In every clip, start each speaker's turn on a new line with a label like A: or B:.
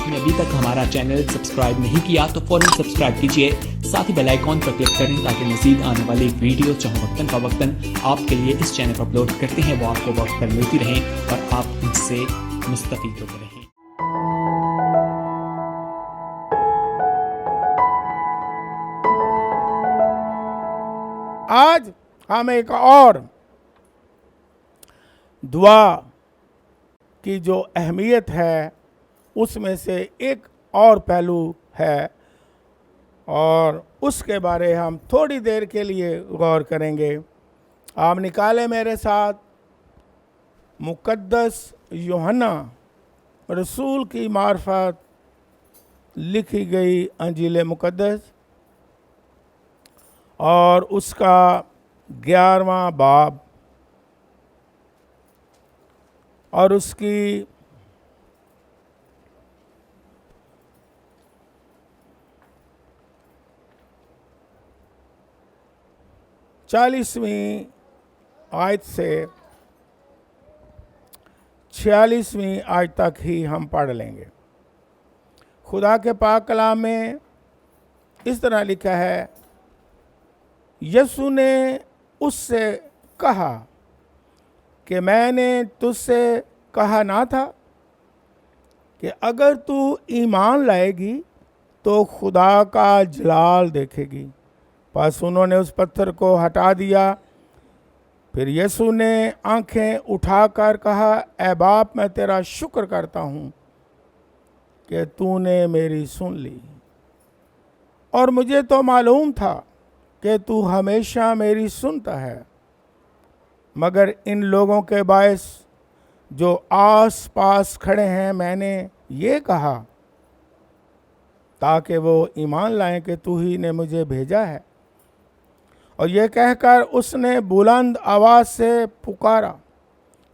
A: आपने अभी तक हमारा चैनल सब्सक्राइब नहीं किया तो फौरन सब्सक्राइब कीजिए, साथ ही बेल आइकॉन पर क्लिक करें ताकि मजीद आने वाली वीडियो चाहे वक्तन फवक्तन आपके लिए इस चैनल पर अपलोड करते हैं वो आपको वक्त पर मिलती रहें और आप इनसे मुस्तफीद होते रहें।
B: आज हम एक और दुआ की जो अहमियत है उसमें से एक और पहलू है और उसके बारे हम थोड़ी देर के लिए गौर करेंगे। आप निकालें मेरे साथ मुकद्दस यूहन्ना रसूल की मार्फत लिखी गई अंजील मुकद्दस और उसका 11वां बाब और उसकी 40वीं आयत से 46वीं आयत तक ही हम पढ़ लेंगे। खुदा के पाक कलाम में इस तरह लिखा है, यीशु ने उससे कहा कि मैंने तुझसे कहा ना था कि अगर तू ईमान लाएगी तो खुदा का जलाल देखेगी। बस उन्होंने उस पत्थर को हटा दिया। फिर यीशु ने आंखें उठाकर कहा, ऐ बाप मैं तेरा शुक्र करता हूँ कि तूने मेरी सुन ली, और मुझे तो मालूम था कि तू हमेशा मेरी सुनता है, मगर इन लोगों के बायस जो आस पास खड़े हैं मैंने ये कहा ताकि वो ईमान लाएं कि तू ही ने मुझे भेजा है। और ये कहकर उसने बुलंद आवाज से पुकारा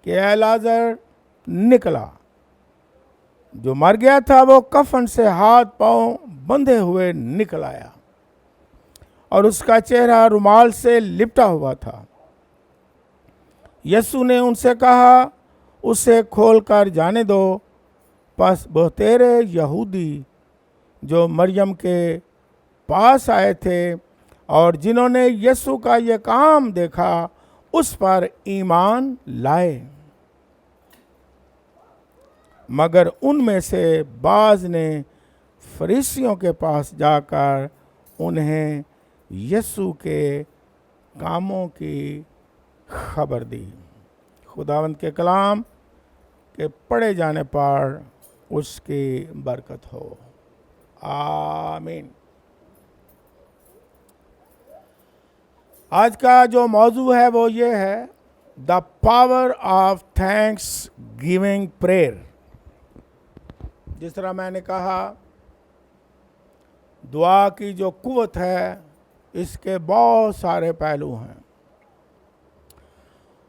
B: कि ऐ लाजर निकला। जो मर गया था वो कफन से हाथ पांव बंधे हुए निकल आया और उसका चेहरा रुमाल से लिपटा हुआ था। यीशु ने उनसे कहा, उसे खोलकर जाने दो। बस बहुतेरे यहूदी जो मरियम के पास आए थे और जिन्होंने यीशु का ये काम देखा उस पर ईमान लाए, मगर उनमें से बाज ने फरीसियों के पास जाकर उन्हें यीशु के कामों की खबर दी। खुदावंद के कलाम के पढ़े जाने पर उसकी बरकत हो, आमीन। आज का जो मौजू है वो ये है, the power of thanks giving prayer. जिस तरह मैंने कहा, दुआ की जो कुव्वत है इसके बहुत सारे पहलू हैं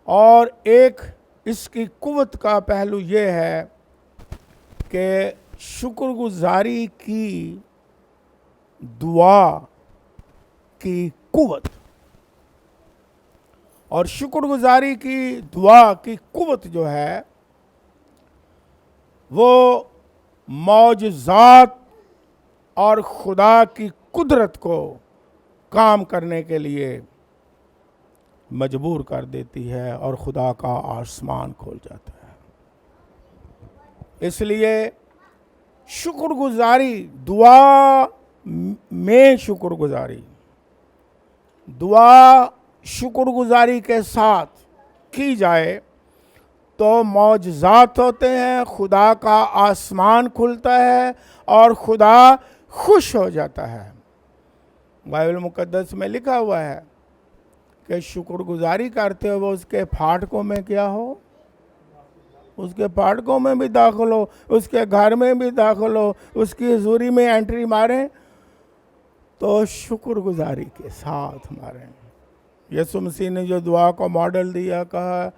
B: और एक इसकी कुव्वत का पहलू ये है कि शुक्रगुजारी की दुआ की कुव्वत। और शुक्रगुजारी की दुआ की कुव्वत जो है वो मौजज़ात और खुदा की कुदरत को काम करने के लिए मजबूर कर देती है और खुदा का आसमान खोल जाता है। इसलिए शुक्रगुजारी, दुआ में शुक्रगुजारी, दुआ शुक्रगुजारी के साथ की जाए तो मौजज़ात होते हैं, खुदा का आसमान खुलता है और खुदा खुश हो जाता है। बाइबल मुकद्दस में लिखा हुआ है कि शुक्रगुजारी करते हो वो उसके फाटकों में क्या हो, उसके फाटकों में भी दाखिल हो, उसके घर में भी दाखिल हो, उसकी हजूरी में एंट्री मारें तो शुक्रगुजारी के साथ मारें। यीशु मसीह ने जो दुआ को मॉडल दिया, कहा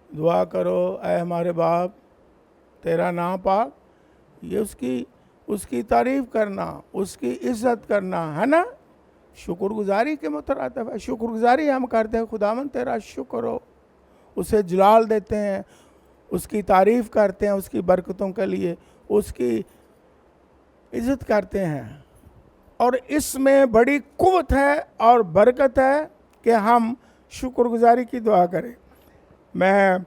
B: दुआ करो ऐ हमारे बाप तेरा नाम पाक, ये उसकी तारीफ करना, उसकी इज्जत करना है ना, शुक्रगुजारी के मुतरातिफ है। शुक्रगुजारी हम करते हैं, खुदावन तेरा शुक्र हो, उसे जलाल देते हैं, उसकी तारीफ करते हैं उसकी बरकतों के लिए, उसकी इज्जत करते हैं। और इसमें बड़ी कुव्वत है और बरकत है कि हम शुक्रगुजारी की दुआ करें। मैं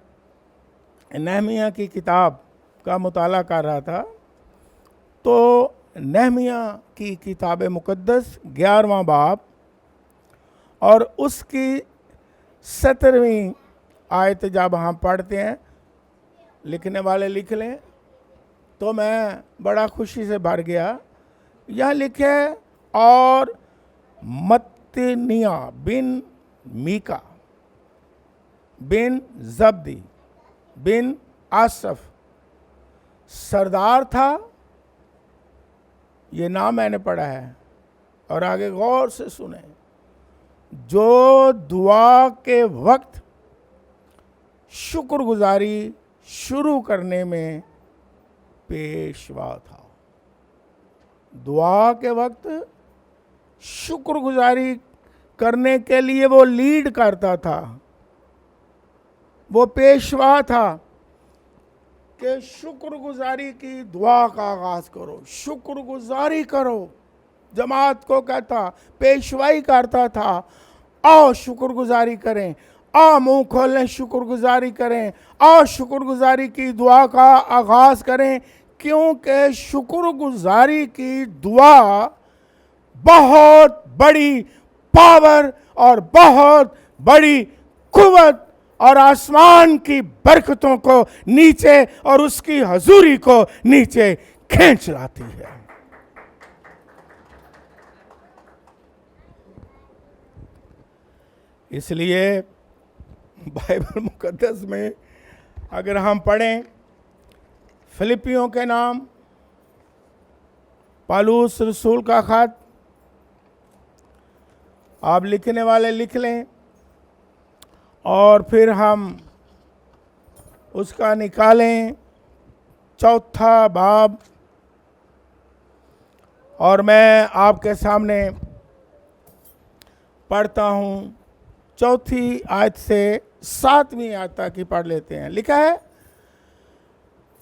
B: नहमिया की किताब का मुताला कर रहा था, तो नहमिया की किताब मुक़द्दस 11वां बाब और उसकी 17वीं आयत जब हम पढ़ते हैं, लिखने वाले लिख लें, तो मैं बड़ा खुशी से भर गया। यह लिखे, और मत्तनिया बिन मीका बिन जब्दी बिन आसफ सरदार था। ये नाम मैंने पढ़ा है, और आगे गौर से सुने, जो दुआ के वक्त शुक्रगुजारी शुरू करने में पेशवा था। दुआ के वक्त शुक्रगुजारी करने के लिए वो लीड करता था, वो पेशवा था कि शुक्रगुजारी की दुआ का आगाज करो, शुक्रगुजारी करो। जमात को कहता, पेशवाई करता था, आओ शुक्रगुजारी करें, आओ मुंह खोलें शुक्रगुजारी करें, आओ शुक्रगुजारी की दुआ का आगाज करें, क्योंकि शुक्रगुजारी की दुआ बहुत बड़ी पावर और बहुत बड़ी कुव्वत और आसमान की बरकतों को नीचे और उसकी हजूरी को नीचे खींच लाती है। इसलिए बाइबल मुकद्दस में अगर हम पढ़ें, फिलिपियों के नाम, पौलुस रसूल का खत, आप लिखने वाले लिख लें, और फिर हम उसका निकालें 4 बाब, और मैं आपके सामने पढ़ता हूँ 4 आयत से 7वीं आयत तक की पढ़ लेते हैं। लिखा है,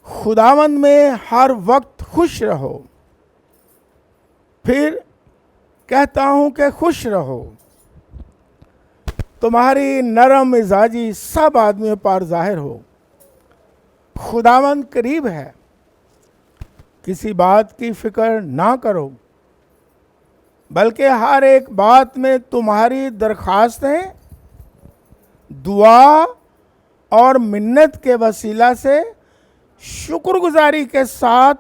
B: खुदावंद में हर वक्त खुश रहो। फिर कहता हूं कि खुश रहो। तुम्हारी नरम मिजाजी सब आदमियों पर जाहिर हो। खुदावंद करीब है, किसी बात की फिक्र ना करो, बल्कि हर एक बात में तुम्हारी दरखास्तें दुआ और मिन्नत के वसीला से शुक्रगुजारी के साथ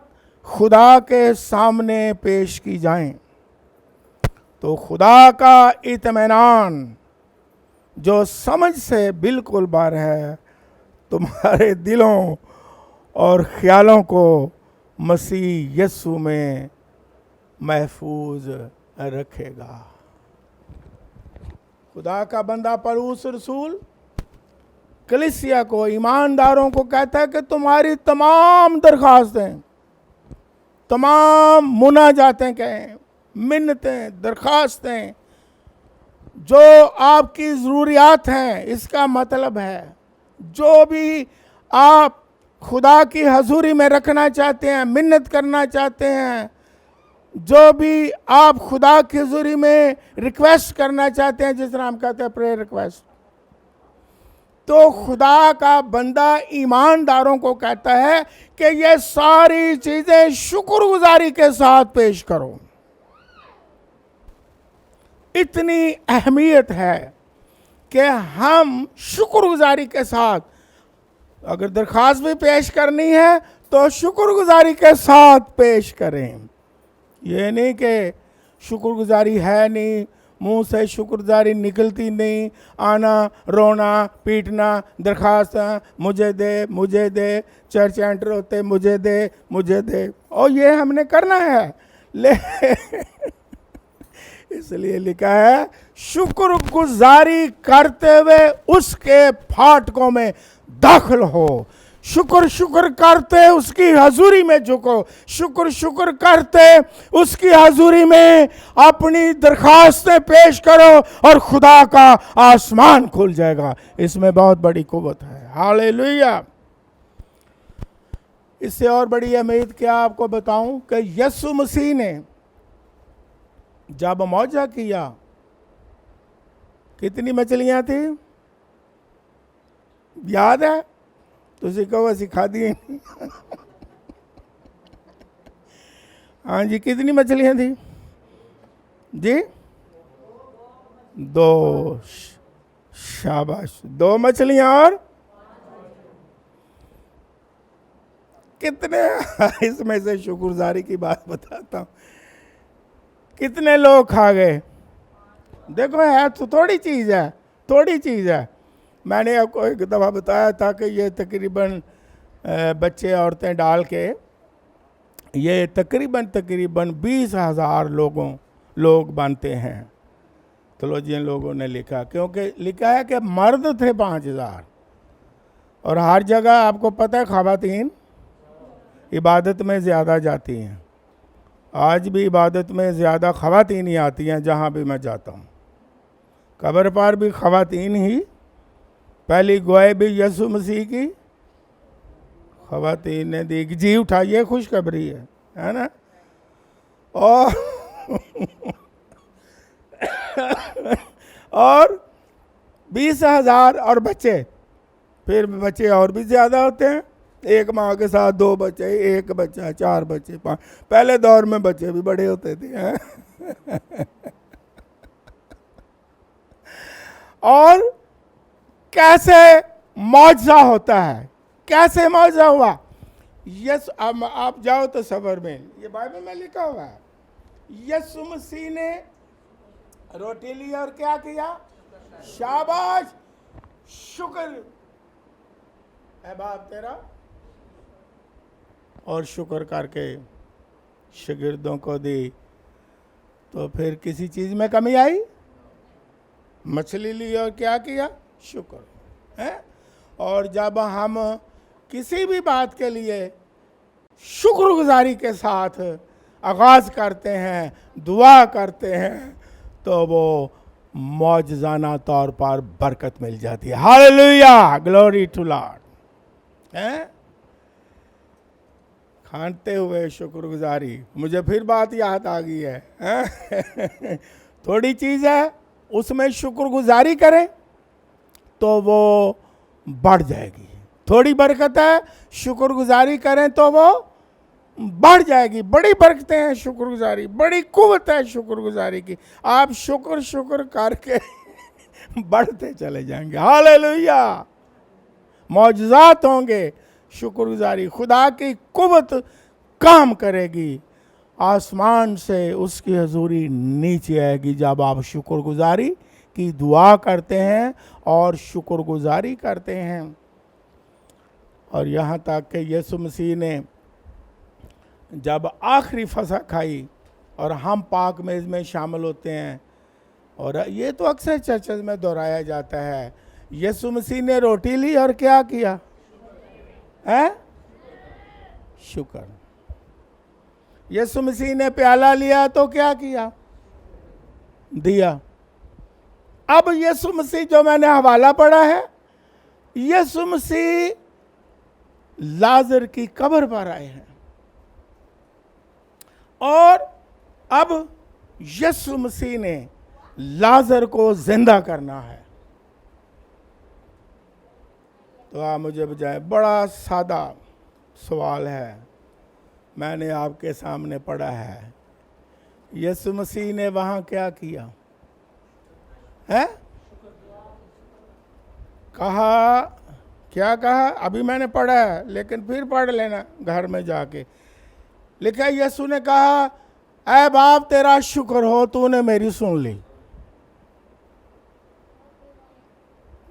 B: खुदा के सामने पेश की जाएं, तो खुदा का इत्मीनान जो समझ से बिल्कुल बाहर है, तुम्हारे दिलों और ख्यालों को मसीह यीशु में महफूज रखेगा। खुदा का बंदा पौलुस रसूल कलीसिया को, ईमानदारों को कहता है कि तुम्हारी तमाम दरखास्तें, तमाम मुनाजातें कहें, मिन्नतें, दरखास्तें, जो आपकी ज़रूरियात हैं, इसका मतलब है जो भी आप खुदा की हजूरी में रखना चाहते हैं, मिन्नत करना चाहते हैं, जो भी आप खुदा की हजूरी में रिक्वेस्ट करना चाहते हैं, जिस तरह हम कहते हैं प्रेयर रिक्वेस्ट, तो खुदा का बंदा ईमानदारों को कहता है कि ये सारी चीजें शुक्रगुजारी के साथ पेश करो। इतनी अहमियत है कि हम शुक्रगुजारी के साथ, अगर दरख्वास्त भी पेश करनी है तो शुक्रगुजारी के साथ पेश करें। ये नहीं कि शुक्रगुजारी है नहीं, मुंह से शुक्रगुजारी निकलती नहीं, आना रोना पीटना, दरख्वास्त मुझे दे, चर्च एंटर होते मुझे दे, और ये हमने करना है। ले इसलिए लिखा है, शुक्रगुजारी करते हुए उसके फाटकों में दाखिल हो, शुक्र करते उसकी हजूरी में झुको, शुक्र करते उसकी हजूरी में अपनी दरखास्तें पेश करो, और खुदा का आसमान खुल जाएगा। इसमें बहुत बड़ी कुव्वत है। हालेलुया। इससे और बड़ी अहमियत क्या आपको बताऊं कि यीशु मसीह ने जब मौजा किया, कितनी मछलियां थी याद है? तुझे कहो सिखा दिए। हाँ जी, कितनी मछलियां थी जी? 2। शाबाश, 2 मछलियां और कितने इसमें से शुक्रगुजारी की बात बताता हूं, कितने लोग खा गए? देखो है तो थोड़ी चीज़ है, थोड़ी चीज़ है। मैंने आपको एक दफ़ा बताया था कि ये तकरीबन बच्चे औरतें डाल के ये तकरीबन 20,000 लोग बनते हैं। तो जिन लोगों ने लिखा, क्योंकि लिखा है कि मर्द थे 5,000, और हर जगह आपको पता है ख़वातीन इबादत में ज़्यादा जाती हैं। आज भी इबादत में ज़्यादा ख़वातीन ही आती हैं जहाँ भी मैं जाता हूँ। कब्र पर भी ख़वातीन ही, पहली गवाही भी यीशु मसीह की ख़वातीन ने दी। जी उठाइए, खुशखबरी है ना? और 20,000 और बच्चे, फिर बच्चे और भी ज़्यादा होते हैं। एक माँ के साथ 2 बच्चे, 1 बच्चा, 4 बच्चे, 5। पहले दौर में बच्चे भी बड़े होते थे और कैसे मौजज़ा होता है, कैसे मौजज़ा हुआ? यस, अब आप जाओ तो सबर में, ये बाइबल में लिखा हुआ है, यीशु मसीह ने रोटी ली और क्या किया? शाबाश, शुक्र है बाप तेरा, और शुक्र करके शागिर्दों को दी। तो फिर किसी चीज़ में कमी आई? मछली ली और क्या किया? शुक्र है। और जब हम किसी भी बात के लिए शुक्रगुजारी के साथ आगाज़ करते हैं, दुआ करते हैं, तो वो मौजज़ाना तौर पर बरकत मिल जाती है। Hallelujah, glory to Lord. हैं? खाते हुए शुक्रगुजारी, मुझे फिर बात याद आ गई है। थोड़ी चीज़ है, उसमें शुक्रगुजारी करें तो वो बढ़ जाएगी। थोड़ी बरकत है, शुक्रगुजारी करें तो वो बढ़ जाएगी। बड़ी बरकतें हैं शुक्रगुजारी, बड़ी कुव्वत है शुक्रगुजारी की। आप शुक्र करके बढ़ते चले जाएंगे। हालेलुया, मौजज़ात होंगे। शुक्रगुजारी, खुदा की कुव्वत काम करेगी। आसमान से उसकी हजूरी नीचे आएगी जब आप शुक्रगुजारी की दुआ करते हैं और शुक्रगुजारी करते हैं। और यहाँ तक कि यीशु मसीह ने जब आखिरी फसह खाई, और हम पाक मेज़ में शामिल होते हैं, और ये तो अक्सर चर्चेज में दोहराया जाता है, यीशु मसीह ने रोटी ली और क्या किया? है शुक्र। यीशु मसीह ने प्याला लिया तो क्या किया? दिया। अब यीशु मसीह, जो मैंने हवाला पढ़ा है, यीशु मसीह लाजर की कब्र पर आए हैं, और अब यीशु मसीह ने लाजर को जिंदा करना है। तो आप मुझे बजाय, बड़ा सादा सवाल है, मैंने आपके सामने पढ़ा है। यीशु मसीह ने वहाँ क्या किया है? कहा, क्या कहा? अभी मैंने पढ़ा है, लेकिन फिर पढ़ लेना घर में जाके। लिखा है, यीशु ने कहा, ऐ बाप तेरा शुक्र हो, तूने मेरी सुन ली।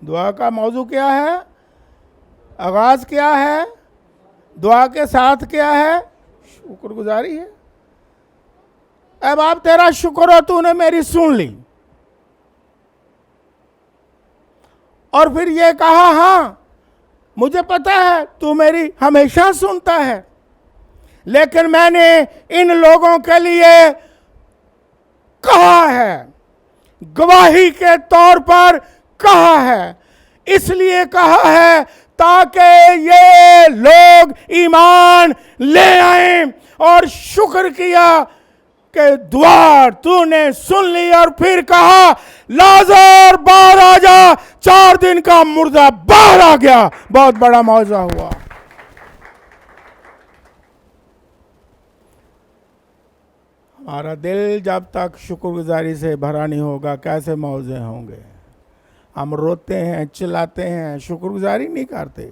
B: दुआ का मौजू क्या है? आगाज क्या है? दुआ के साथ क्या है? शुक्रगुजारी है। ऐ बाप तेरा शुक्र हो, तूने मेरी सुन ली। और फिर ये कहा, हाँ मुझे पता है तू मेरी हमेशा सुनता है, लेकिन मैंने इन लोगों के लिए कहा है, गवाही के तौर पर कहा है। इसलिए कहा है ताकि ये लोग ईमान ले आए और शुक्र किया कि द्वार तूने सुन ली। और फिर कहा लाजर बाहर आ जा। 4 दिन का मुर्दा बाहर आ गया। बहुत बड़ा मौजा हुआ। हमारा दिल जब तक शुक्रगुजारी से भरा नहीं होगा कैसे मौजे होंगे। हम रोते हैं, चिल्लाते हैं, शुक्रगुजारी नहीं करते।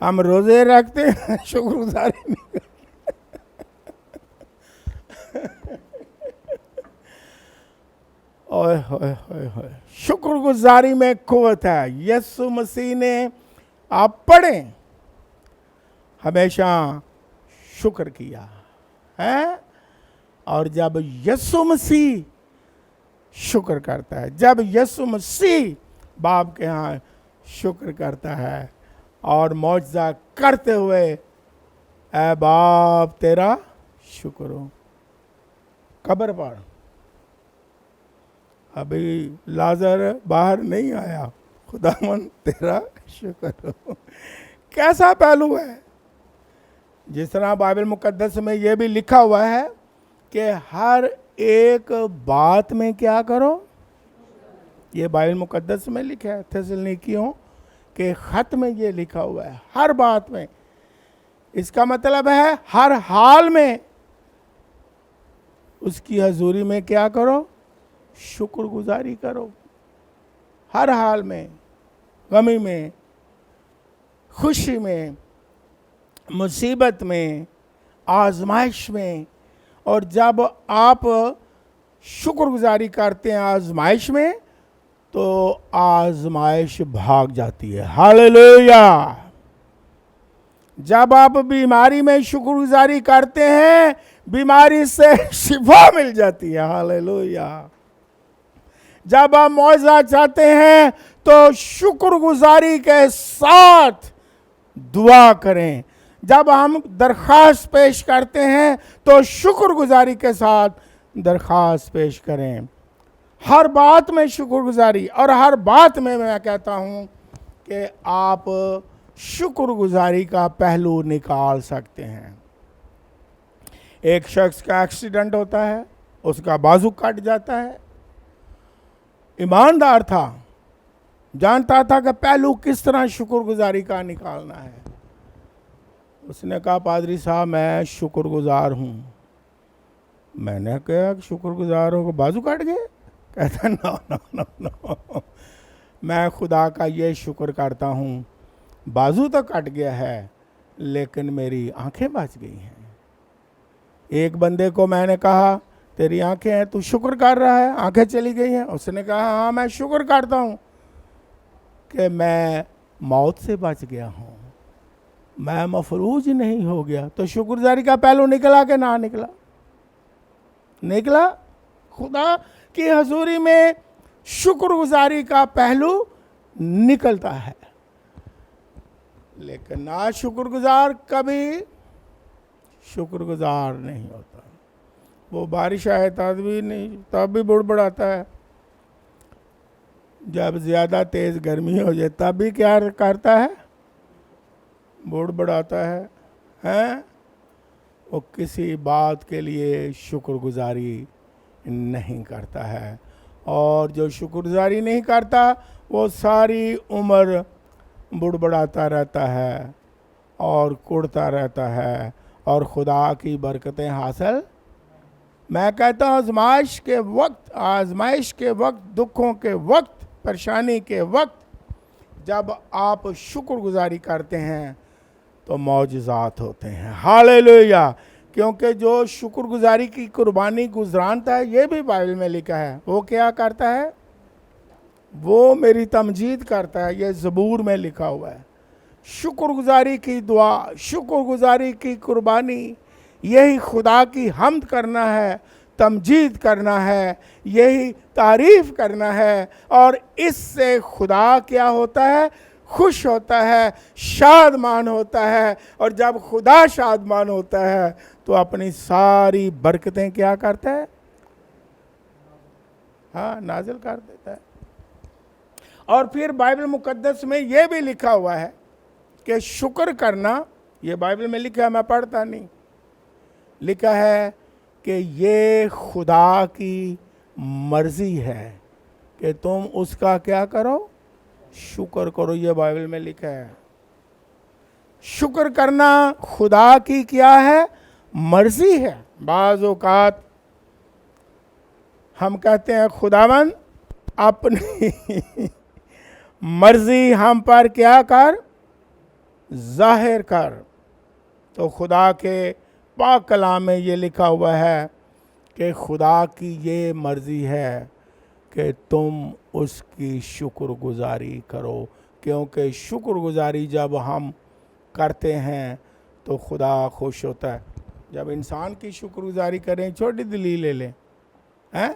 B: हम रोजे रखते हैं, शुक्रगुजारी नहीं करते। ओए होए होए होए, शुक्रगुजारी में कुव्वत है। यीशु मसीह ने, आप पढ़ें, हमेशा शुक्र किया है। और जब यीशु मसीह शुक्र करता है, जब यीशु मसीह बाप के यहाँ शुक्र करता है और मौजज़ा करते हुए, ऐ बाप तेरा शुक्र हो। कब्र पर अभी लाजर बाहर नहीं आया, खुदावन तेरा शुक्र हो। कैसा पहलू है। जिस तरह बाइबल मुकद्दस में यह भी लिखा हुआ है कि हर एक बात में क्या करो। ये बाइबल मुकद्दस में लिखा है। थिस्सलुनीकियों के खत में ये लिखा हुआ है, हर बात में। इसका मतलब है हर हाल में उसकी हजूरी में क्या करो, शुक्रगुजारी करो। हर हाल में, गमी में, खुशी में, मुसीबत में, आजमाइश में। और जब आप शुक्रगुजारी करते हैं आजमाइश में, तो आजमाइश भाग जाती है। हालेलुया। जब आप बीमारी में शुक्रगुजारी करते हैं, बीमारी से शिफा मिल जाती है। हालेलुया। जब आप मौजा चाहते हैं तो शुक्रगुजारी के साथ दुआ करें। जब हम दरख्वास्त पेश करते हैं तो शुक्रगुजारी के साथ दरख्वास्त पेश करें। हर बात में शुक्रगुजारी। और हर बात में मैं कहता हूं कि आप शुक्रगुजारी का पहलू निकाल सकते हैं। एक शख्स का एक्सीडेंट होता है, उसका बाजू कट जाता है। ईमानदार था, जानता था कि पहलू किस तरह शुक्रगुजारी का निकालना है। उसने कहा पादरी साहब मैं शुक्रगुजार हूँ। मैंने कहा शुक्रगुजार हो, बाजू काट गए? कहता नो नो नो नो, मैं खुदा का ये शुक्र करता हूँ, बाजू तो कट गया है लेकिन मेरी आंखें बच गई हैं। एक बंदे को मैंने कहा तेरी आंखें हैं, तू शुक्र कर रहा है, आंखें चली गई हैं। उसने कहा हाँ मैं शुक्र करता हूँ कि मैं मौत से बच गया हूँ, मैं मफलूज नहीं हो गया। तो शुक्रगुजारी का पहलू निकला कि ना निकला? निकला। खुदा की हजूरी में शुक्रगुजारी का पहलू निकलता है। लेकिन ना शुक्रगुजार कभी शुक्रगुजार नहीं होता। वो बारिश आए तब भी नहीं, तब भी बुड़बुड़ाता है। जब ज़्यादा तेज़ गर्मी हो जाए तब भी क्या करता है, बुड़बुड़ाता है। हैं? वो किसी बात के लिए शुक्रगुजारी नहीं करता है। और जो शुक्रगुजारी नहीं करता वो सारी उम्र बुड़बुड़ाता रहता है और कुड़ता रहता है और खुदा की बरकतें हासिल। मैं कहता हूँ आजमाइश के वक्त, दुखों के वक्त, परेशानी के वक्त जब आप शुक्रगुजारी करते हैं तो मौजज़ात होते हैं। हालेलुया। क्योंकि जो शुक्रगुजारी की कुर्बानी गुजरानता है, ये भी बाइबल में लिखा है, वो क्या करता है, वो मेरी तमजीद करता है। ये ज़बूर में लिखा हुआ है। शुक्रगुजारी की दुआ, शुक्रगुजारी की कुर्बानी, यही खुदा की हम्द करना है, तमजीद करना है, यही तारीफ़ करना है। और इससे खुदा क्या होता है, खुश होता है, शादमान होता है। और जब खुदा शादमान होता है तो अपनी सारी बरकतें क्या करता है, हाँ नाजिल कर देता है। और फिर बाइबल मुकद्दस में यह भी लिखा हुआ है कि शुक्र करना, ये बाइबल में लिखा है, मैं पढ़ता नहीं, लिखा है कि ये खुदा की मर्जी है कि तुम उसका क्या करो, शुक्र करो। ये बाइबल में लिखा है। शुक्र करना खुदा की क्या है, मर्जी है। बाज़ औक़ात हम कहते हैं खुदावन अपनी मर्जी हम पर क्या कर, जाहिर कर। तो खुदा के पाक कलाम में ये लिखा हुआ है कि खुदा की ये मर्जी है कि तुम उसकी शुक्रगुजारी करो, क्योंकि शुक्रगुजारी जब हम करते हैं तो खुदा खुश होता है। जब इंसान की शुक्रगुजारी करें, छोटी दलील ले लें, हैं,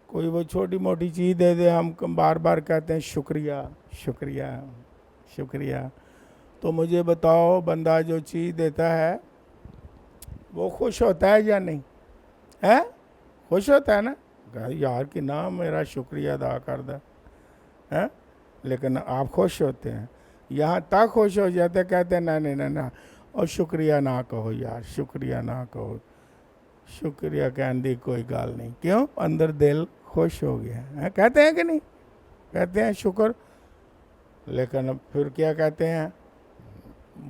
B: कोई वो छोटी मोटी चीज़ दे दे, हम बार बार कहते हैं शुक्रिया शुक्रिया शुक्रिया। तो मुझे बताओ, बंदा जो चीज़ देता है वो खुश होता है या नहीं? है, खुश होता है ना, यार कि ना मेरा शुक्रिया अदा कर दे, हैं। लेकिन आप खुश होते हैं, यहाँ तक खुश हो जाते, कहते हैं ना नहीं ना ना, और शुक्रिया ना कहो यार, शुक्रिया ना कहो, शुक्रिया कहने दी कोई गल नहीं। क्यों? अंदर दिल खुश हो गया है। कहते हैं कि नहीं? कहते हैं शुक्र। लेकिन फिर क्या कहते हैं,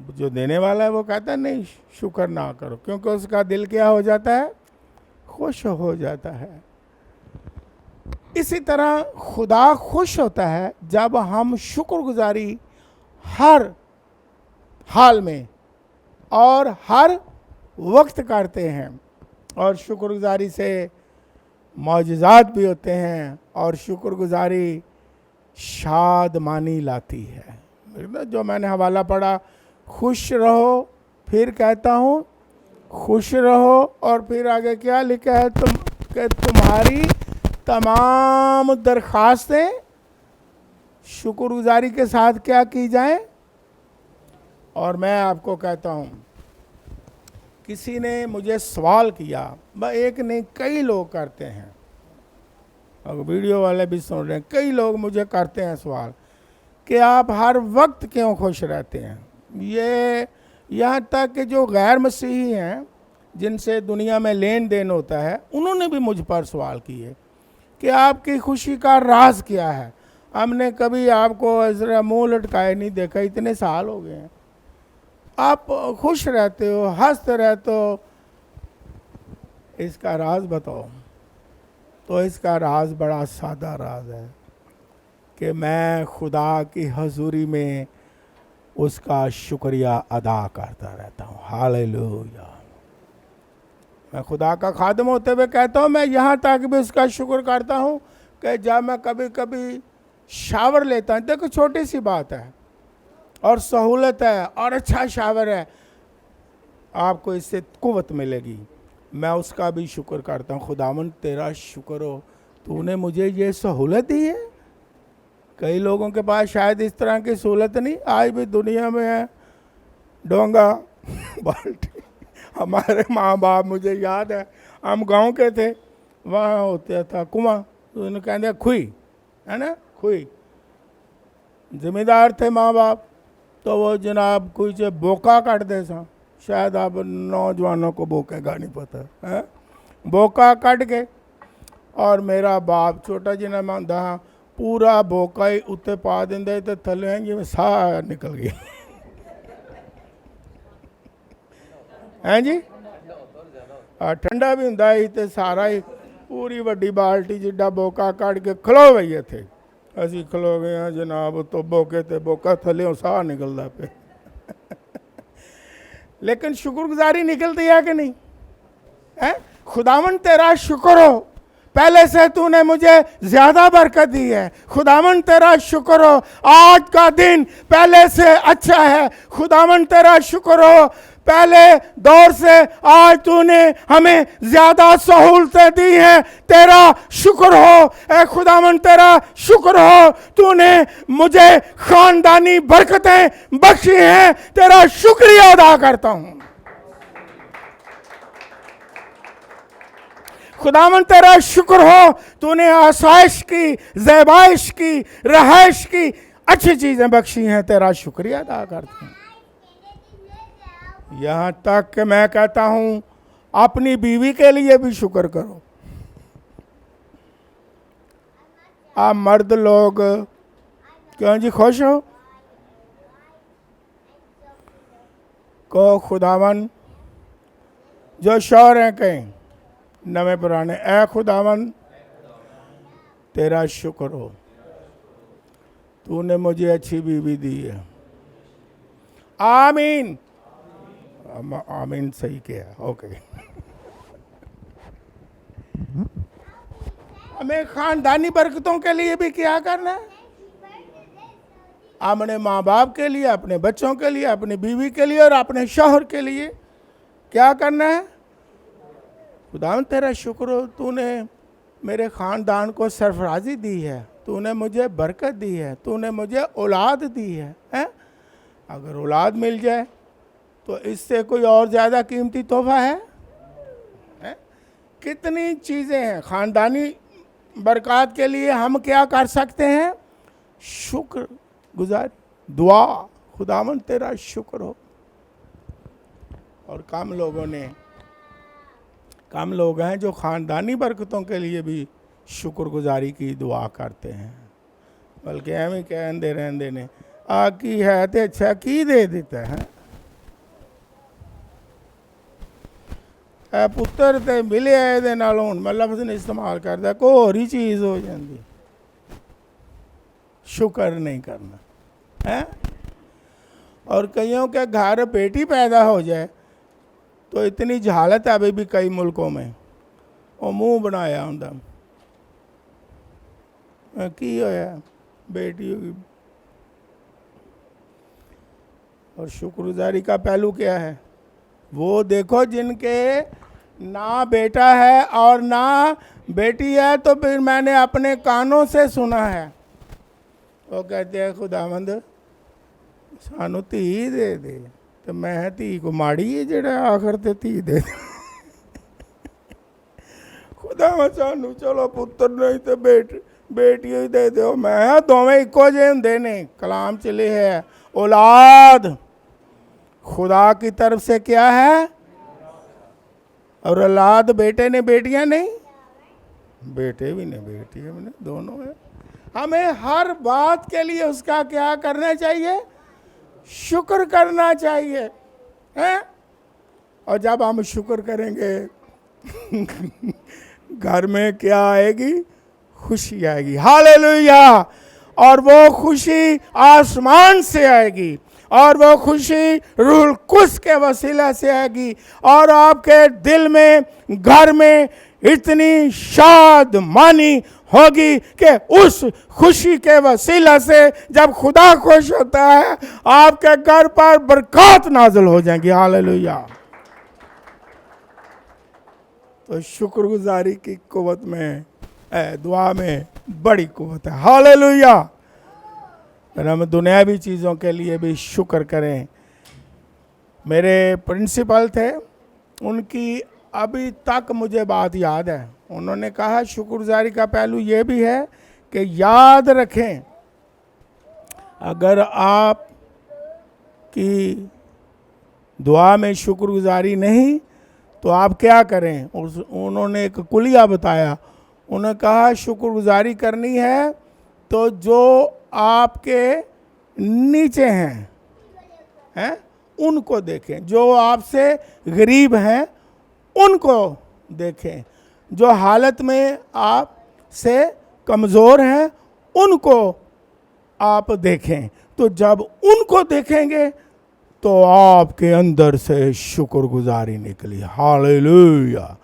B: जो देने वाला है वो कहता है नहीं शुक्र ना करो, क्योंकि उसका दिल क्या हो जाता है, खुश हो जाता है। इसी तरह खुदा खुश होता है जब हम शुक्रगुजारी हर हाल में और हर वक्त करते हैं। और शुक्रगुजारी से मौजज़ात भी होते हैं, और शुक्रगुजारी शादमानी लाती है। जो मैंने हवाला पढ़ा, खुश रहो, फिर कहता हूँ खुश रहो, और फिर आगे क्या लिखा है, कि तुम्हारी तमाम दरख्वास्तें शुक्रगुजारी के साथ क्या की जाए। और मैं आपको कहता हूँ, किसी ने मुझे सवाल किया, एक नहीं कई लोग करते हैं, और वीडियो वाले भी सुन रहे हैं, कई लोग मुझे करते हैं सवाल कि आप हर वक्त क्यों खुश रहते हैं। ये यहाँ तक कि जो गैर मसीही हैं, जिनसे दुनिया में लेन देन होता है, उन्होंने भी मुझ पर सवाल किए कि आपकी खुशी का राज क्या है। हमने कभी आपको ऐसा मुँह लटकाए नहीं देखा, इतने साल हो गए हैं, आप खुश रहते हो, हंसते रहते हो, इसका राज बताओ। तो इसका राज बड़ा सादा राज है कि मैं खुदा की हजूरी में उसका शुक्रिया अदा करता रहता हूँ। हालेलुया। मैं खुदा का खादम होते हुए कहता हूँ, मैं यहाँ तक भी उसका शुक्र करता हूँ कि जब मैं कभी कभी शावर लेता हूँ, देखो छोटी सी बात है और सहूलत है और अच्छा शावर है, आपको इससे कुव्वत मिलेगी, मैं उसका भी शुक्र करता हूँ। खुदावन तेरा शुक्र हो, तूने मुझे ये सहूलत दी है। कई लोगों के पास शायद इस तरह की सहूलत नहीं, आज भी दुनिया में है डोंगा बाल्टी। हमारे माँ बाप, मुझे याद है हम गांव के थे, वहाँ होता था कुआं, तो उन्हें कहते खुई, है ना, खुई। जिम्मेदार थे माँ बाप, तो वो जनाब कोई से बोका काट दे सा, शायद आप नौजवानों को बोके का नहीं पता है, बोका काट के, और मेरा बाप छोटा जिन्हें मानता हाँ, पूरा बोका ही उत्ते पा देंगे तो थले जिमें साह निकल गई हैं जी। ठंडा भी होंदा ही तो सारा ही पूरी वड्डी बाल्टी जिड्डा बोका काट के खलो गई थे। असी खलो गए हैं जनाब, तो बोके ते बोका थले साह निकलता पे लेकिन शुक्रगुजारी निकलती है कि नहीं है? खुदावन तेरा शुक्र हो, पहले से तूने मुझे ज्यादा बरकत दी है। खुदावन तेरा शुक्र हो, आज का दिन पहले से अच्छा है। खुदावन तेरा शुक्र हो, पहले दौर से आज तूने हमें ज्यादा सहूलतें दी हैं, तेरा शुक्र हो। ए खुदावन तेरा शुक्र हो, तूने मुझे खानदानी बरकतें बख्शी हैं, तेरा शुक्रिया अदा करता हूं। खुदावन तेरा शुक्र हो, तूने आसाइश की, ज़ैबाइश की, रहाइश की, अच्छी चीजें बख्शी हैं, तेरा शुक्रिया अदा करते हैं। यहां तक कि मैं कहता हूं अपनी बीवी के लिए भी शुक्र करो। आप मर्द लोग क्यों जी खुश हो? को खुदावन जो शौहर हैं कहीं नवे पुराने, ऐ खुदावन तेरा शुक्र हो, तूने मुझे अच्छी बीवी दी है। आमीन। आमीन सही किया, ओके। हमें खानदानी बरकतों के लिए भी क्या करना है? अपने माँ बाप के लिए, अपने बच्चों के लिए, अपनी बीवी के लिए और अपने शौहर के लिए क्या करना है? खुदावन तेरा शुक्र हो, तूने मेरे ख़ानदान को सरफराजी दी है, तूने मुझे बरकत दी है, तूने मुझे औलाद दी है, हैं? अगर औलाद मिल जाए तो इससे कोई और ज़्यादा कीमती तोहफा है? कितनी चीज़ें हैं। ख़ानदानी बरकत के लिए हम क्या कर सकते हैं? शुक्र गुजार, दुआ, खुदावन तेरा शुक्र हो। और कम लोग हैं जो ख़ानदानी बरकतों के लिए भी शुक्रगुजारी की दुआ करते हैं, बल्कि एवं कहते रहते ने आ की है तो अच्छा की दे देता है। पुत्र तो मिले ये हूँ मैं लफ्ज़ नहीं इस्तेमाल करता, कोई होर ही चीज़ हो जाती। शुक्र नहीं करना है। और कईयों के घर बेटी पैदा हो जाए तो इतनी जहालत है अभी भी कई मुल्कों में, वो मुंह बनाया होंदा की होया बेटी होगी। और शुक्रगुजारी का पहलू क्या है? वो देखो जिनके ना बेटा है और ना बेटी है, तो फिर मैंने अपने कानों से सुना है, वो कहते हैं खुदावंद सानू धी दे दे, तो मैं धी को माड़ी है जेड़ा आखिर ते धी दे खुदावंद सानू चलो पुत्र नहीं तो बेटी ही दे दो। मैं दोवें इको जे हुंदे ने, कलाम चले है औलाद खुदा की तरफ से क्या है, और औलाद बेटे ने बेटियां नहीं, बेटे भी नहीं बेटियां भी नहीं, दोनों है। हमें हर बात के लिए उसका क्या करना चाहिए? शुक्र करना चाहिए, हैं? और जब हम शुक्र करेंगे घर में क्या आएगी? खुशी आएगी। हालेलुया। और वो खुशी आसमान से आएगी, और वो खुशी रूहुल कुद्स के वसीला से आएगी, और आपके दिल में, घर में इतनी शादमानी होगी कि उस खुशी के वसीला से जब खुदा खुश होता है आपके घर पर बरकत नाज़िल हो जाएंगी। हालेलुया। तो शुक्रगुजारी की कुव्वत में, दुआ में बड़ी कुव्वत है। हालेलुया। फिर हम दुनियावी चीज़ों के लिए भी शुक्र करें। मेरे प्रिंसिपल थे, उनकी अभी तक मुझे बात याद है। उन्होंने कहा शुक्रगुजारी का पहलू ये भी है कि याद रखें अगर आप की दुआ में शुक्रगुजारी नहीं तो आप क्या करें। उन्होंने एक कुलिया बताया। उन्होंने कहा शुक्रगुजारी करनी है तो जो आपके नीचे हैं उनको देखें, जो आपसे गरीब हैं उनको देखें, जो हालत में आप से कमज़ोर हैं उनको आप देखें। तो जब उनको देखेंगे तो आपके अंदर से शुक्रगुजारी निकली। हालेलुया।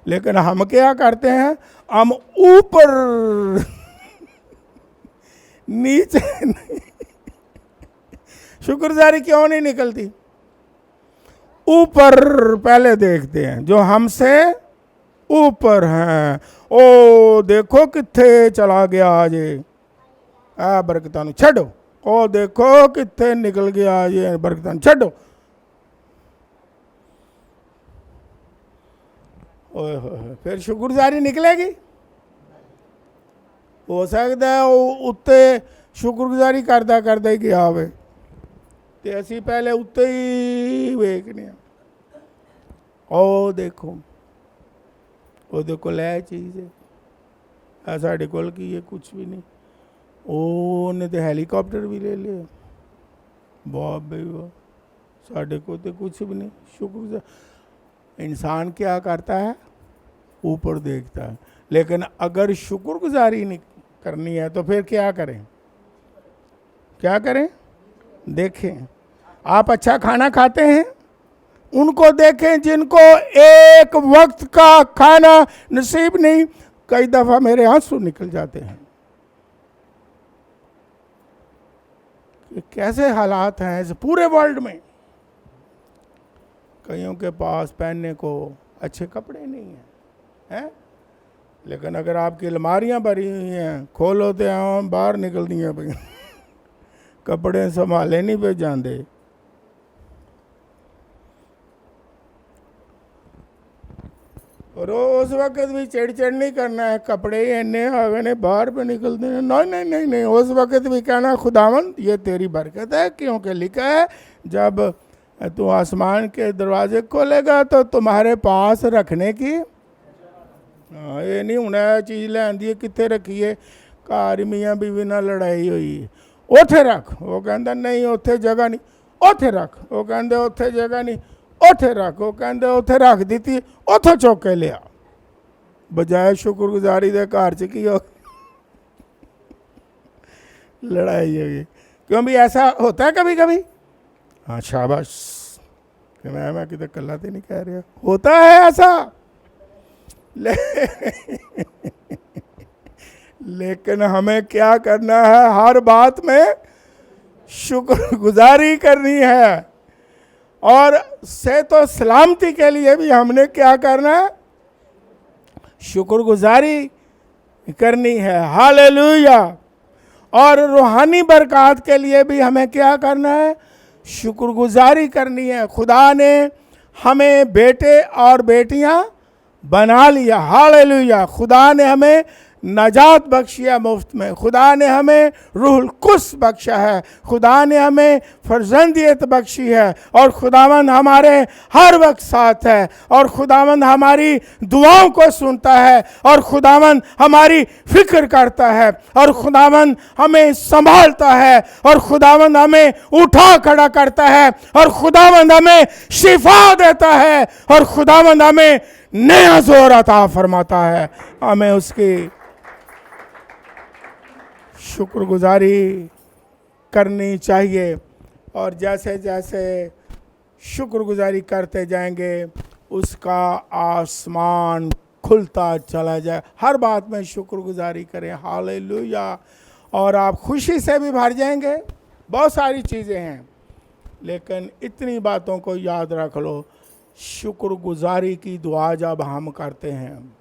B: लेकिन हम क्या करते हैं? हम ऊपर नीचे नहीं। शुक्रगुजारी क्यों नहीं निकलती? ऊपर पहले देखते हैं, जो हमसे ऊपर हैं। ओ देखो कित्थे चला गया आज आ बरकतां छड्डो, ओ देखो कित्थे निकल गया ये बरकतां छड्डो। ओए होए, फिर शुक्रगुजारी निकलेगी? हो सकता है ਉਹ ਉੱਤੇ ਸ਼ੁਕਰਗੁਜ਼ਾਰੀ ਕਰਦਾ ਕਰਦਾ ਹੀ ਗਿਆ ਹੋਵੇ ਤੇ ਅਸੀਂ ਪਹਿਲੇ ਉੱਤੇ ਹੀ ਵੇਖਨੇ ਆ ਉਹ ਦੇਖੋ ਉਹਦੇ ਕੋਲ ਇਹ ਚੀਜ਼ ਹੈ ਆ ਸਾਡੇ ਕੋਲ ਕੀ ਹੈ ਕੁਝ ਵੀ ਨਹੀਂ ਉਹਨੇ ਤੇ ਹੈਲੀਕਾਪਟਰ ਵੀ ਲੈ ਲਿਆ ਵਾਹ ਬਈ वाह साढ़े को तो कुछ भी नहीं शुक्रगुजार इंसान क्या करता है ऊपर देखता है लेकिन अगर शुक्रगुजारी नहीं करनी है तो फिर क्या करें देखें आप अच्छा खाना खाते हैं उनको देखें जिनको एक वक्त का खाना नसीब नहीं कई दफ़ा मेरे आंसू निकल जाते हैं कि कैसे हालात हैं इस पूरे वर्ल्ड में कईयों के पास पहनने को अच्छे कपड़े नहीं हैं लेकिन अगर आपकी अलमारियां भरी हुई हैं खोलो तो बाहर निकल दी भाई कपड़े संभाले नहीं पे जाते और उस वक्त भी चिड़ नहीं करना है कपड़े इन्ने आ गए ने बाहर पे निकलते हैं नहीं उस वक्त भी कहना खुदावन ये तेरी बरकत है क्योंकि लिखा है जब तू आसमान के दरवाजे खोलेगा तो तुम्हारे पास रखने की ये नहीं होना चीज़ ले आंदी है कितने रखिए घर मियाँ बीवी ना लड़ाई हुई उथे रख वो कहता नहीं उथे जगह नहीं उथे रख वो कहते उथे जगह नहीं उथे रख वो कहते उथे रख दी उथों चुक के लिया बजाय शुक्रगुजारी दे घर च की हो लड़ाई होगी क्यों भी ऐसा होता है कभी कभी हाँ शाबाश कि मैं किधर कल्ला तो नहीं कह रहा होता है ऐसा लेकिन हमें क्या करना है हर बात में शुक्रगुजारी करनी है और से तो सलामती के लिए भी हमने क्या करना है शुक्रगुजारी करनी है हालेलुया और रूहानी बरकत के लिए भी हमें क्या करना है शुक्रगुजारी करनी है खुदा ने हमें बेटे और बेटियां बना लिया हालेलुया खुदा ने हमें नजात बख्शी है मुफ्त में खुदा ने हमें रूहुल कुद्स बख्शा है खुदा ने हमें फर्जंदियत बख्शी है और खुदावंद हमारे हर वक्त साथ है और खुदावंद हमारी दुआओं को सुनता है और खुदावंद हमारी फिक्र करता है और खुदावंद हमें संभालता है और खुदावंद हमें उठा खड़ा करता है और खुदावंद हमें शिफा देता है और खुदावंद हमें नया जोर अता फरमाता है हमें उसकी शुक्रगुजारी करनी चाहिए और जैसे जैसे शुक्रगुजारी करते जाएंगे उसका आसमान खुलता चला जाए हर बात में शुक्रगुजारी करें हालेलुया और आप खुशी से भी भर जाएंगे बहुत सारी चीज़ें हैं लेकिन इतनी बातों को याद रख लो शुक्रगुजारी की दुआ जब हम करते हैं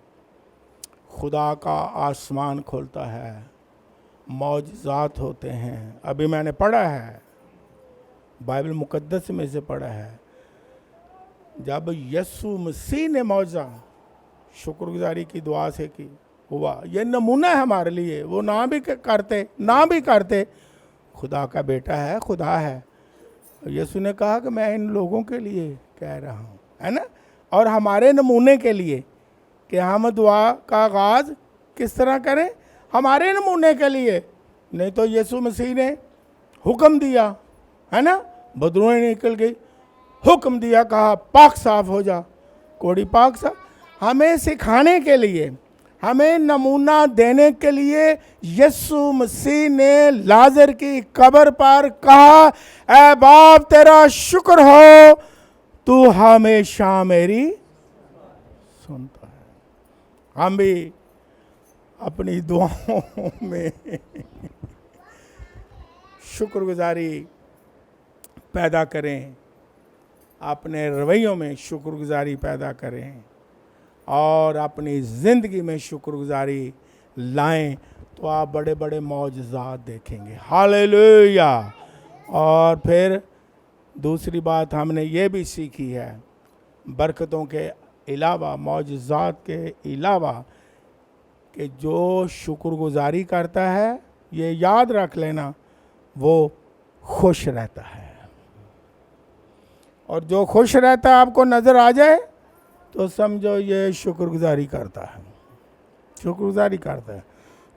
B: खुदा का आसमान खुलता है मौजज़ात होते हैं अभी मैंने पढ़ा है बाइबल मुकद्दस में से पढ़ा है जब यीशु मसीह ने मौजा शुक्रगुजारी की दुआ से की हुआ ये नमूना है हमारे लिए वो ना भी करते खुदा का बेटा है खुदा है यीशु ने कहा कि मैं इन लोगों के लिए कह रहा हूँ है ना और हमारे नमूने के लिए कि हम दुआ का आगाज़ किस तरह करें हमारे नमूने के लिए नहीं तो यीशु मसीह ने हुक्म दिया है ना बदरूएं निकल गई हुक्म दिया कहा पाक साफ हो जा कोड़ी पाक साफ हमें सिखाने के लिए हमें नमूना देने के लिए यीशु मसीह ने लाजर की कब्र पर कहा ऐ बाप तेरा शुक्र हो तू हमेशा मेरी सुनता है हम भी अपनी दुआओं में शुक्रगुजारी पैदा करें अपने रवैयों में शुक्रगुजारी पैदा करें और अपनी ज़िंदगी में शुक्रगुजारी लाएं तो आप बड़े बड़े मौजज़ात देखेंगे हालेलुया और फिर दूसरी बात हमने ये भी सीखी है बरकतों के अलावा मौजज़ात के अलावा कि जो शुक्रगुजारी करता है, ये याद रख लेना, वो खुश रहता है। और जो खुश रहता है आपको नज़र आ जाए तो समझो ये शुक्रगुजारी करता है, शुक्रगुजारी करता है।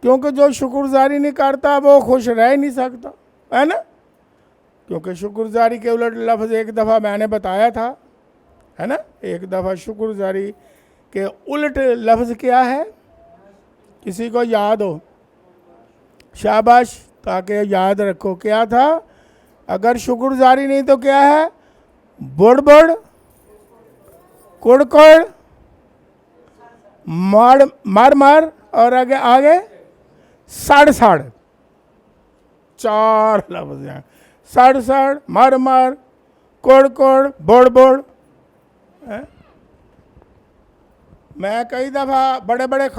B: क्योंकि जो शुक्रगुजारी नहीं करता वो खुश रह ही नहीं सकता, है ना। क्योंकि शुक्रगुजारी के उलट लफ्ज़ एक दफ़ा मैंने बताया था, है ना। एक दफ़ा शुक्रगुजारी के उलट लफ्ज़ क्या है, किसी को याद हो? शाबाश, ताकि याद रखो क्या था। अगर शुक्रगुजारी नहीं तो क्या है? बुड़बुड़, कुड़कुड़, मार मार, और आगे आगे साड़ साड़। 4 लफ्ज़ हैं, साड़ साड़, मार मार, कुड़कुड़, बुड़बुड़। मैं कई दफ़ा बड़े बड़े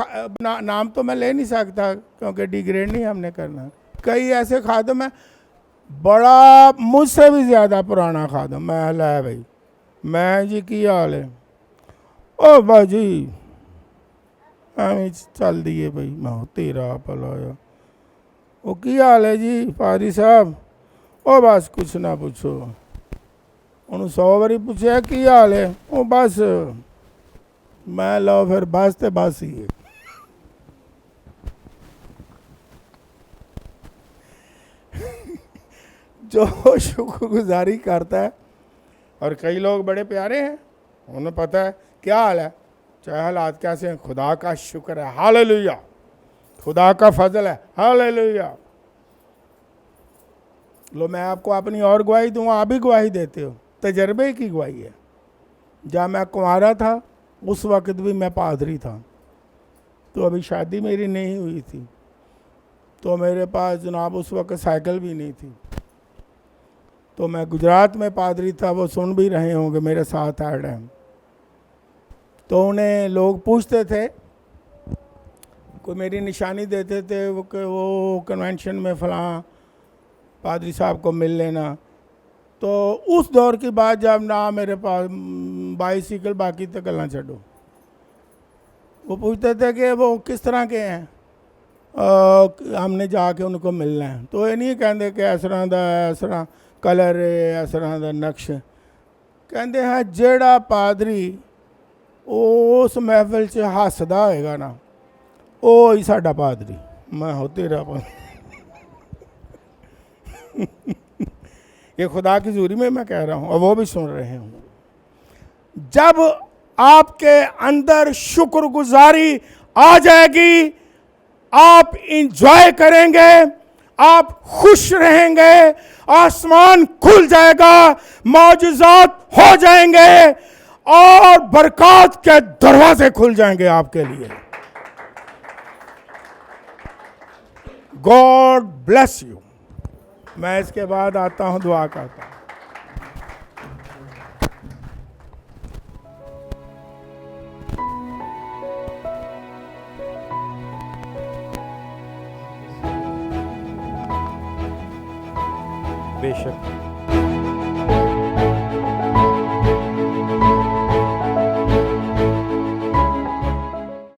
B: नाम तो मैं ले नहीं सकता क्योंकि डिग्रेड नहीं हमने करना। कई ऐसे खादम है, बड़ा मुझसे भी ज़्यादा पुराना खादम, मैं लै भाई मैं जी की हाल है, ओ बाजी एवं चल दिए भाई, मैं तेरा भला, वो की हाल है जी पादरी साहब? ओ बस कुछ ना पूछो, उन्होंने 100 बारी पूछा की हाल है, ओ बस मैं लो फिर बस ते बस ही है। जो शुक्रगुजारी करता है, और कई लोग बड़े प्यारे हैं, उन्हें पता है क्या हाल है, चाहे हालात कैसे हैं, खुदा का शुक्र है, हालेलुया, खुदा का फजल है, हालेलुया। लो मैं आपको अपनी और गवाही दूँ, आप भी गवाही देते हो, तजर्बे की गवाही है। जब मैं कुंवारा था उस वक्त भी मैं पादरी था, तो अभी शादी मेरी नहीं हुई थी, तो मेरे पास जनाब उस वक्त साइकिल भी नहीं थी। तो मैं गुजरात में पादरी था, वो सुन भी रहे होंगे, मेरे साथ ऐड हैं। तो उन्हें लोग पूछते थे, कोई मेरी निशानी देते थे वो कन्वेंशन में फ़लाँ पादरी साहब को मिल लेना। तो उस दौर की बात जब ना मेरे पास बाईसाइकिल, बाकी तो गल्ला छो, वो पूछते थे कि वो किस तरह के हैं, हमने जाके उनको मिलना है। तो ये नहीं कहते कि इस तरह का, इस तरह कलर है, इस तरह का नक्श, कहते हैं जेड़ा पादरी उस महफिल से हसदा होएगा ना, ओ ही साडा पादरी। मैं हो तेरा ये खुदा की ज़ूरी में मैं कह रहा हूँ, और वो भी सुन रहे हूँ। जब आपके अंदर शुक्रगुजारी आ जाएगी, आप इंजॉय करेंगे, आप खुश रहेंगे, आसमान खुल जाएगा, मौजज़ात हो जाएंगे और बरकत के दरवाजे खुल जाएंगे आपके लिए। God bless you. मैं इसके बाद आता हूं, दुआ करता हूं।
C: बेशक